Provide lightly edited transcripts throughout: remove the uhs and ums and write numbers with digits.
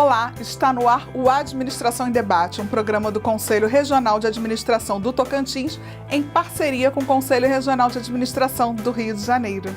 Olá, está no ar o Administração em Debate, um programa do Conselho Regional de Administração do Tocantins, em parceria com o Conselho Regional de Administração do Rio de Janeiro.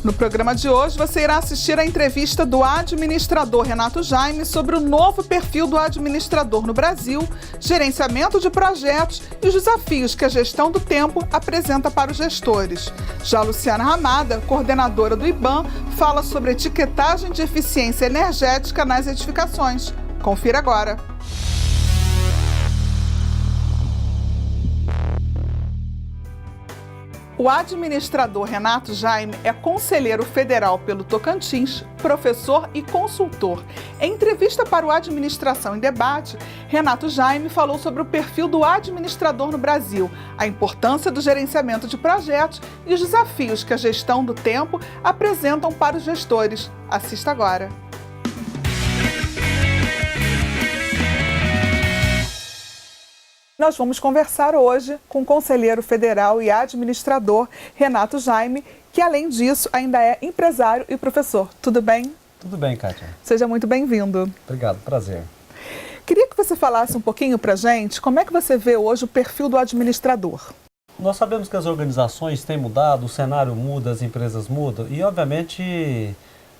No programa de hoje, você irá assistir a entrevista do administrador Renato Jaime sobre o novo perfil do administrador no Brasil, gerenciamento de projetos e os desafios que a gestão do tempo apresenta para os gestores. Já Luciana Ramada, coordenadora do IBAM, fala sobre etiquetagem de eficiência energética nas edificações. Confira agora. O administrador Renato Jaime é conselheiro federal pelo Tocantins, professor e consultor. Em entrevista para o Administração em Debate, Renato Jaime falou sobre o perfil do administrador no Brasil, a importância do gerenciamento de projetos e os desafios que a gestão do tempo apresentam para os gestores. Assista agora. Nós vamos conversar hoje com o conselheiro federal e administrador Renato Jaime, que além disso ainda é empresário e professor. Tudo bem? Tudo bem, Kátia. Seja muito bem-vindo. Obrigado, prazer. Queria que você falasse um pouquinho pra gente como é que você vê hoje o perfil do administrador. Nós sabemos que as organizações têm mudado, o cenário muda, as empresas mudam e, obviamente,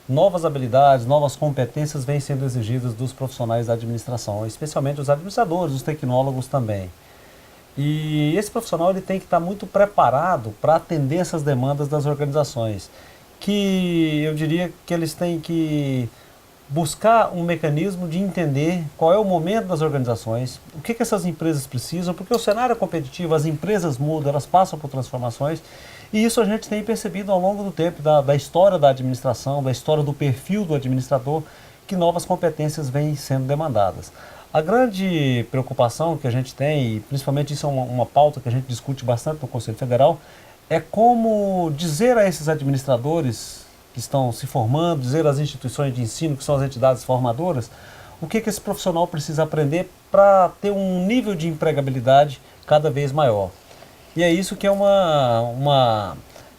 novas habilidades, novas competências vêm sendo exigidas dos profissionais da administração, especialmente os administradores, os tecnólogos também. E esse profissional ele tem que estar muito preparado para atender essas demandas das organizações, que eu diria que eles têm que buscar um mecanismo de entender qual é o momento das organizações, o que essas empresas precisam, porque o cenário é competitivo, as empresas mudam, elas passam por transformações. E isso a gente tem percebido ao longo do tempo, da história da administração, da história do perfil do administrador, que novas competências vêm sendo demandadas. A grande preocupação que a gente tem, e principalmente isso é uma pauta que a gente discute bastante no Conselho Federal, é como dizer a esses administradores que estão se formando, dizer às instituições de ensino, que são as entidades formadoras, o que esse profissional precisa aprender para ter um nível de empregabilidade cada vez maior. E é isso que é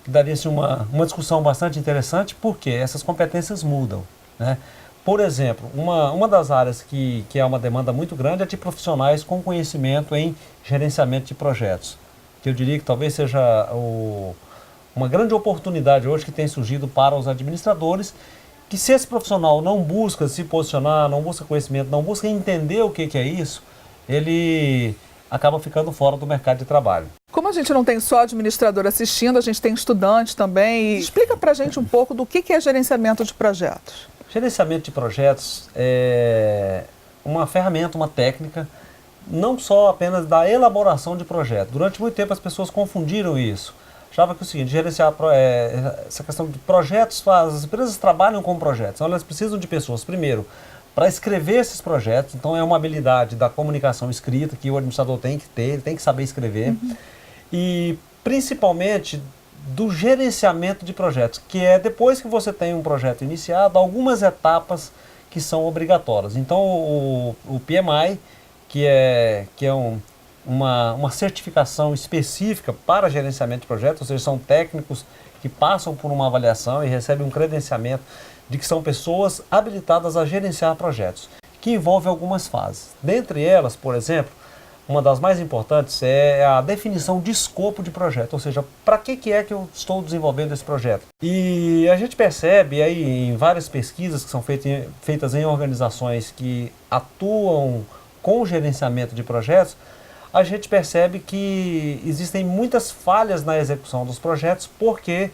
que daria assim, uma discussão bastante interessante, porque essas competências mudam, né? Por exemplo, uma das áreas que é uma demanda muito grande é de profissionais com conhecimento em gerenciamento de projetos, que eu diria que talvez seja uma grande oportunidade hoje que tem surgido para os administradores, que se esse profissional não busca se posicionar, não busca conhecimento, não busca entender o que é isso, ele acaba ficando fora do mercado de trabalho. Como a gente não tem só administrador assistindo, a gente tem estudante também. Explica pra gente um pouco do que é gerenciamento de projetos. Gerenciamento de projetos é uma ferramenta, uma técnica, não só apenas da elaboração de projetos. Durante muito tempo as pessoas confundiram isso. Achava que o seguinte, gerenciar essa questão de projetos, as empresas trabalham com projetos, então elas precisam de pessoas, primeiro, para escrever esses projetos, então é uma habilidade da comunicação escrita que o administrador tem que ter, ele tem que saber escrever, e principalmente do gerenciamento de projetos, que é depois que você tem um projeto iniciado, algumas etapas que são obrigatórias. Então o PMI, que é uma certificação específica para gerenciamento de projetos, ou seja, são técnicos que passam por uma avaliação e recebem um credenciamento de que são pessoas habilitadas a gerenciar projetos, que envolve algumas fases. Dentre elas, por exemplo, uma das mais importantes é a definição de escopo de projeto, ou seja, para que é que eu estou desenvolvendo esse projeto. E a gente percebe aí em várias pesquisas que são feitas em organizações que atuam com gerenciamento de projetos, a gente percebe que existem muitas falhas na execução dos projetos porque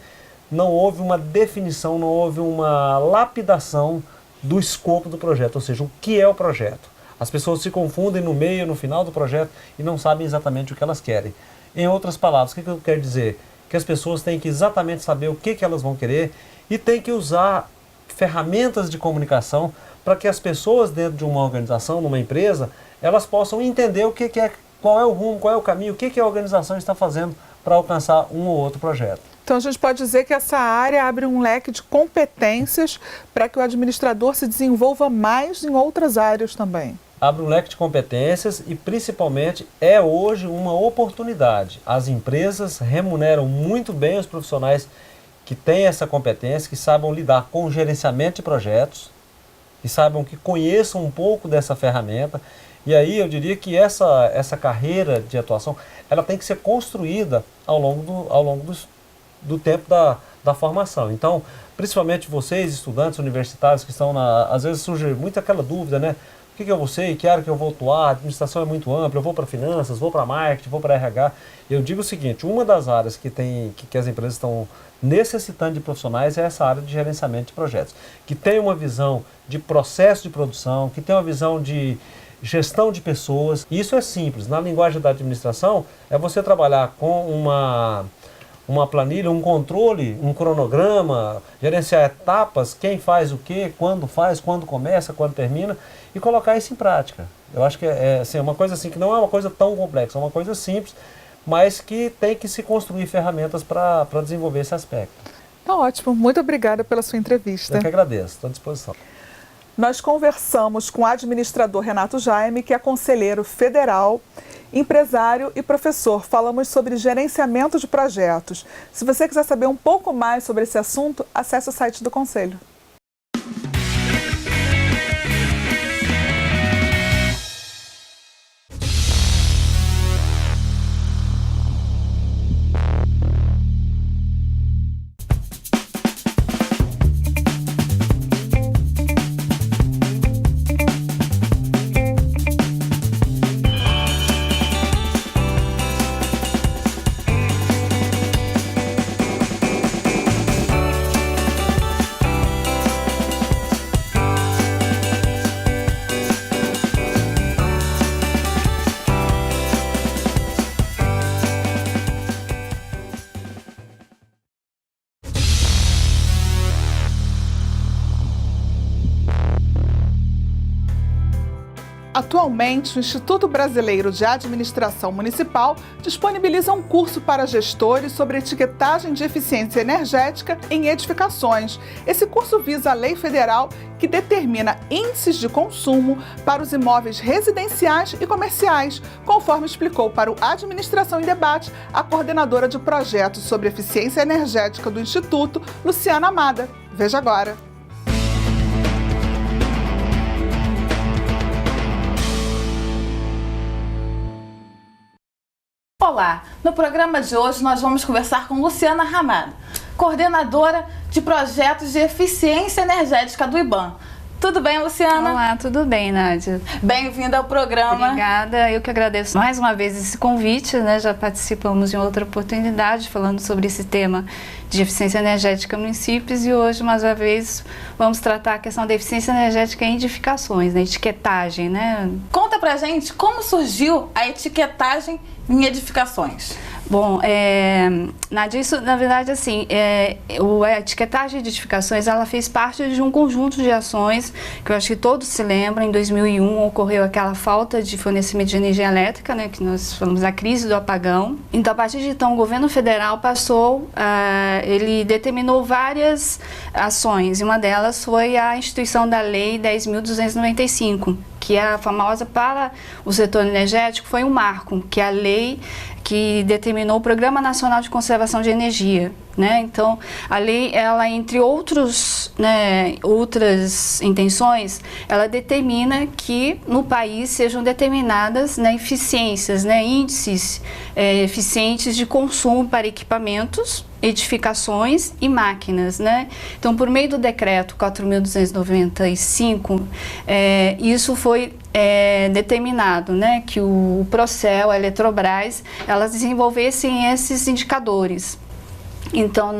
não houve uma definição, não houve uma lapidação do escopo do projeto, ou seja, o que é o projeto. As pessoas se confundem no meio, no final do projeto e não sabem exatamente o que elas querem. Em outras palavras, o que eu quero dizer? Que as pessoas têm que exatamente saber o que elas vão querer e têm que usar ferramentas de comunicação para que as pessoas dentro de uma organização, numa empresa, elas possam entender o que é, qual é o rumo, qual é o caminho, o que a organização está fazendo para alcançar um ou outro projeto. Então a gente pode dizer que essa área abre um leque de competências para que o administrador se desenvolva mais em outras áreas também. Abre um leque de competências e principalmente é hoje uma oportunidade. As empresas remuneram muito bem os profissionais que tenham essa competência, que saibam lidar com o gerenciamento de projetos, que saibam, que conheçam um pouco dessa ferramenta. E aí eu diria que essa carreira de atuação, ela tem que ser construída ao longo do tempo da formação. Então, principalmente vocês, estudantes universitários que estão às vezes surge muito aquela dúvida, né? O que eu vou ser, que área que eu vou atuar, a administração é muito ampla, eu vou para finanças, vou para marketing, vou para RH. Eu digo o seguinte, uma das áreas que as empresas estão necessitando de profissionais é essa área de gerenciamento de projetos, que tem uma visão de processo de produção, que tem uma visão de gestão de pessoas. E isso é simples. Na linguagem da administração, é você trabalhar com uma planilha, um controle, um cronograma, gerenciar etapas, quem faz o quê, quando faz, quando começa, quando termina, e colocar isso em prática. Eu acho que assim, uma coisa assim, que não é uma coisa tão complexa, é uma coisa simples, mas que tem que se construir ferramentas para desenvolver esse aspecto. Tá ótimo. Muito obrigada pela sua entrevista. Eu que agradeço. Estou à disposição. Nós conversamos com o administrador Renato Jaime, que é conselheiro federal, empresário e professor. Falamos sobre gerenciamento de projetos. Se você quiser saber um pouco mais sobre esse assunto, acesse o site do Conselho. Atualmente, o Instituto Brasileiro de Administração Municipal disponibiliza um curso para gestores sobre etiquetagem de eficiência energética em edificações. Esse curso visa a lei federal que determina índices de consumo para os imóveis residenciais e comerciais, conforme explicou para o Administração em Debate a coordenadora de projetos sobre eficiência energética do Instituto, Luciana Amada. Veja agora. Olá, no programa de hoje nós vamos conversar com Luciana Amada, coordenadora de projetos de eficiência energética do IBAN. Tudo bem, Luciana? Olá, tudo bem, Nádia. Bem-vinda ao programa. Obrigada, eu que agradeço mais uma vez esse convite, né? Já participamos em outra oportunidade falando sobre esse tema de eficiência energética em municípios e hoje, mais uma vez, vamos tratar a questão da eficiência energética em edificações, né? Etiquetagem, né? Conta pra gente como surgiu a etiquetagem em edificações. Bom, Nádia, isso na verdade assim, a etiquetagem de edificações, ela fez parte de um conjunto de ações que eu acho que todos se lembram. Em 2001 ocorreu aquela falta de fornecimento de energia elétrica, né, que nós falamos da crise do apagão. Então, a partir de então, o governo federal ele determinou várias ações e uma delas foi a instituição da Lei 10.295, que é a famosa para o setor energético, foi um marco, que é a lei que determinou o Programa Nacional de Conservação de Energia, né? Então, a lei, ela, entre outras intenções, ela determina que no país sejam determinadas, né, eficiências, né, índices eficientes de consumo para equipamentos, edificações e máquinas, né? Então, por meio do decreto 4.295, isso foi determinado, né, que o Procel, a Eletrobras, elas desenvolvessem esses indicadores. Então,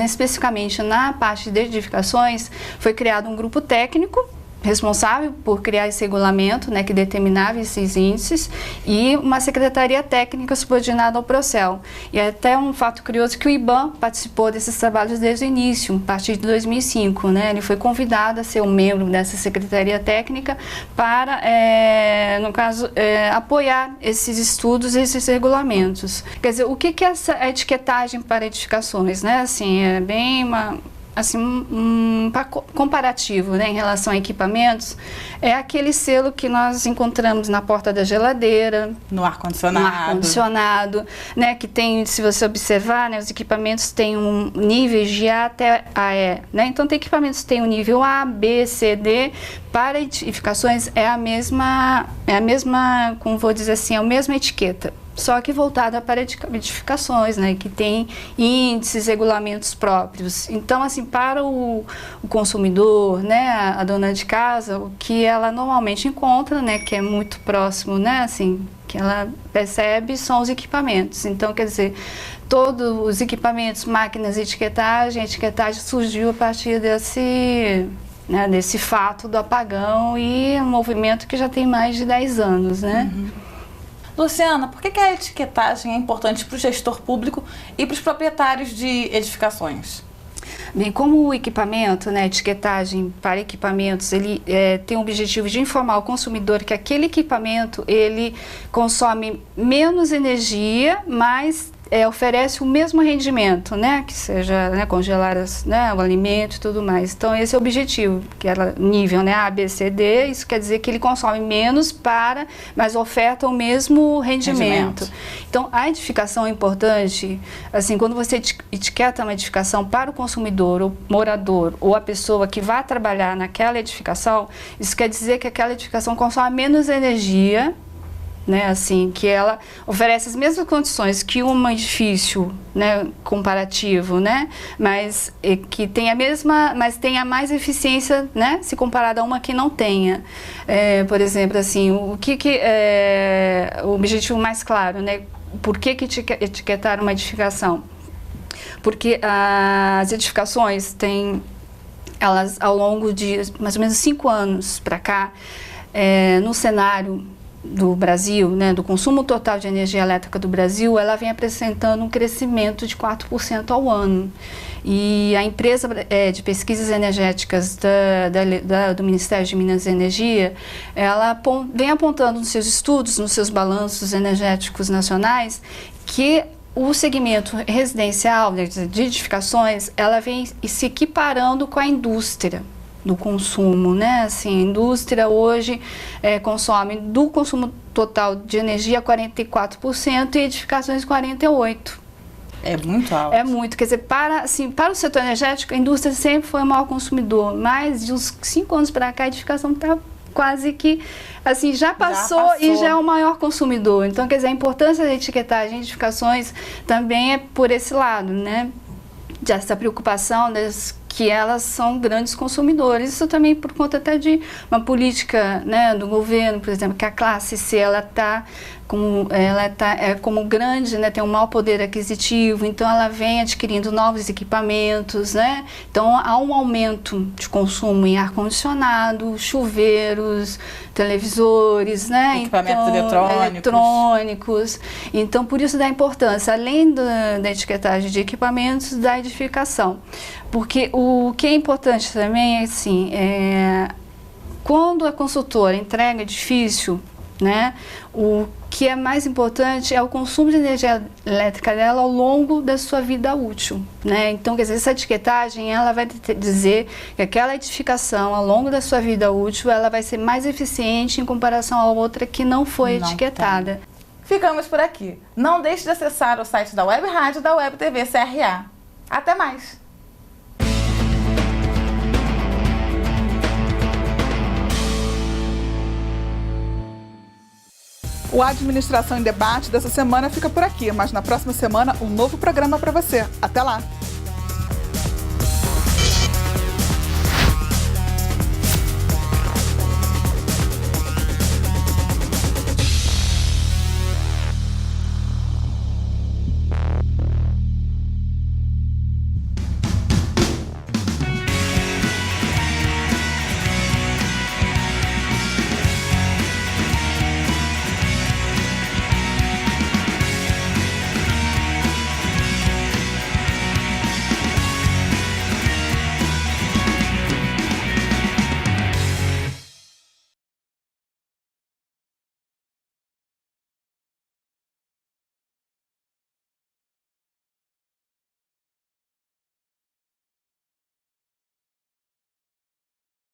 especificamente na parte de edificações, foi criado um grupo técnico responsável por criar esse regulamento, né, que determinava esses índices, e uma secretaria técnica subordinada ao Procel. E é até um fato curioso que o IBAN participou desses trabalhos desde o início, a partir de 2005, né? Ele foi convidado a ser um membro dessa secretaria técnica para, no caso, apoiar esses estudos, esses regulamentos. Quer dizer, o que é essa etiquetagem para edificações, né? Assim, é bem assim, comparativo, né, em relação a equipamentos, é aquele selo que nós encontramos na porta da geladeira, no ar-condicionado, né, que tem, se você observar, né, os equipamentos têm níveis de A até AE, né, então tem equipamentos que têm o nível A, B, C, D. Para edificações é a mesma, como vou dizer assim, é a mesma etiqueta, só que voltada para edificações, né, que tem índices, regulamentos próprios. Então, assim, para o consumidor, né, a dona de casa, o que ela normalmente encontra, né, que é muito próximo, né, assim, que ela percebe são os equipamentos. Então, quer dizer, todos os equipamentos, máquinas e etiquetagem, a etiquetagem surgiu a partir desse fato do apagão e um movimento que já tem mais de 10 anos, né? Uhum. Luciana, por que a etiquetagem é importante para o gestor público e para os proprietários de edificações? Bem, como o equipamento, né, etiquetagem para equipamentos, ele tem o objetivo de informar o consumidor que aquele equipamento, ele consome menos energia, mas oferece o mesmo rendimento, né, que seja, né, congelar o alimento e tudo mais. Então, esse é o objetivo, que era nível, né, A, B, C, D, isso quer dizer que ele consome menos mas oferta o mesmo rendimento. Então, a edificação é importante, assim, quando você etiqueta uma edificação para o consumidor, o morador, ou a pessoa que vai trabalhar naquela edificação, isso quer dizer que aquela edificação consome menos energia, né, assim, que ela oferece as mesmas condições que um edifício, né, comparativo, né, mas que tem mas tenha mais eficiência, né, se comparada a uma que não tenha. Por exemplo, assim, o objetivo mais claro, né, por que etiquetar uma edificação? Porque as edificações elas ao longo de mais ou menos 5 anos para cá, no cenário do Brasil, né, do consumo total de energia elétrica do Brasil, ela vem apresentando um crescimento de 4% ao ano. E a empresa de pesquisas energéticas do Ministério de Minas e Energia, ela vem apontando nos seus estudos, nos seus balanços energéticos nacionais, que o segmento residencial de edificações, ela vem se equiparando com a indústria do consumo, né? Assim, a indústria hoje consome do consumo total de energia 44% e edificações 48%. É muito alto. É muito, quer dizer, para o setor energético, a indústria sempre foi o maior consumidor, mas de uns 5 anos para cá a edificação está quase que, assim, já passou e já é o maior consumidor. Então, quer dizer, a importância da etiquetagem de edificações também é por esse lado, né? Dessa preocupação que elas são grandes consumidores. Isso também por conta até de uma política, né, do governo, por exemplo, que a classe C, ela como grande, né, tem um maior poder aquisitivo, então ela vem adquirindo novos equipamentos, né? Então há um aumento de consumo em ar-condicionado, chuveiros, televisores, né? Equipamentos eletrônicos. Então, por isso da importância, além da etiquetagem de equipamentos, da edificação. Porque o que é importante também é assim, quando a consultora entrega edifício, né, o que é mais importante é o consumo de energia elétrica dela ao longo da sua vida útil, né? Então, quer dizer, essa etiquetagem, ela vai dizer que aquela edificação, ao longo da sua vida útil, ela vai ser mais eficiente em comparação a outra que não foi etiquetada. Ficamos por aqui. Não deixe de acessar o site da Web Rádio e da Web TV CRA. Até mais! O Administração em Debate dessa semana fica por aqui, mas na próxima semana um novo programa para você. Até lá!